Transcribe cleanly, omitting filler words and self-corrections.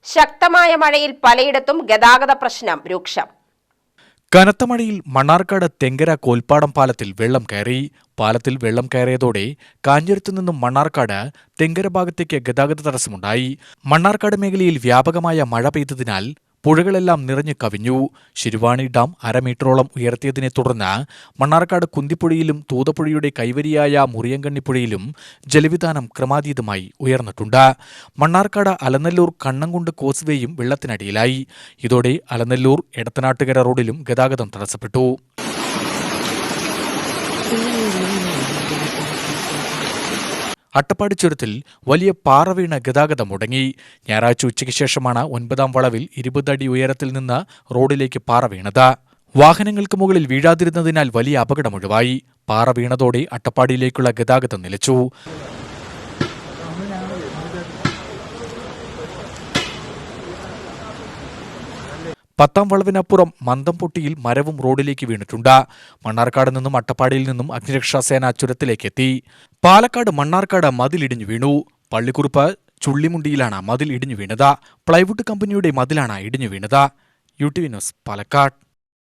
ശക്തമായ മഴയിൽ പലയിടത്തും ഗതാഗത പ്രശ്നം രൂക്ഷം. കനത്ത മഴയിൽ മണ്ണാർക്കാട് തെങ്കര കോൽപ്പാടം പാലത്തിൽ വെള്ളം കയറി. പാലത്തിൽ വെള്ളം കയറിയതോടെ കാഞ്ഞിരത്തു നിന്നും മണ്ണാർക്കാട് തെങ്കര ഭാഗത്തേക്ക് ഗതാഗത തടസ്സമുണ്ടായി. മണ്ണാർക്കാട് മേഖലയിൽ വ്യാപകമായ മഴ പെയ്തതിനാൽ പുഴകളെല്ലാം നിറഞ്ഞു കവിഞ്ഞു. ശിരുവാണി ഡാം 1/2 മീറ്ററോളം ഉയർത്തിയതിനെ തുടർന്ന് മണ്ണാർക്കാട് കുന്തിപ്പുഴയിലും തൂതപ്പുഴയുടെ കൈവരിയായ മുറിയങ്കണ്ണിപ്പുഴയിലും ജലവിധാനം ക്രമാതീതമായി ഉയർന്നിട്ടുണ്ട്. മണ്ണാർക്കാട് അലനല്ലൂർ കണ്ണംകുണ്ട് കോസ്വേയും വെള്ളത്തിനടിയിലായി. ഇതോടെ അലനല്ലൂർ എടത്തനാട്ടുകര റോഡിലും ഗതാഗതം തടസ്സപ്പെട്ടു. അട്ടപ്പാടി ചുരത്തിൽ വലിയ പാറ വീണ് ഗതാഗതം മുടങ്ങി. ഞായറാഴ്ച ഉച്ചയ്ക്ക് ശേഷമാണ് 9ാം വളവിൽ 20 അടി ഉയരത്തിൽ നിന്ന് റോഡിലേക്ക് പാറ വീണത്. വാഹനങ്ങൾക്ക് മുകളിൽ വീഴാതിരുന്നതിനാൽ വലിയ അപകടമൊഴിവായി. പാറ വീണതോടെ അട്ടപ്പാടിയിലേക്കുള്ള ഗതാഗതം നിലച്ചു. പത്താം വളവിനപ്പുറം മന്ദംപൊട്ടിയിൽ മരവും റോഡിലേക്ക് വീണിട്ടുണ്ട്. മണ്ണാർക്കാട് നിന്നും അട്ടപ്പാടിയിൽ നിന്നും അഗ്നിരക്ഷാസേന ചുരത്തിലേക്ക് എത്തി. പാലക്കാട് മണ്ണാർക്കാട് മതിലിടിഞ്ഞു വീണു. പള്ളിക്കുറുപ്പ് ചുള്ളിമുണ്ടിയിലാണ് മതിൽ ഇടിഞ്ഞു വീണത്. പ്ലൈവുഡ് കമ്പനിയുടെ മതിലാണ് ഇടിഞ്ഞു വീണത്. UTV news, Palakkad.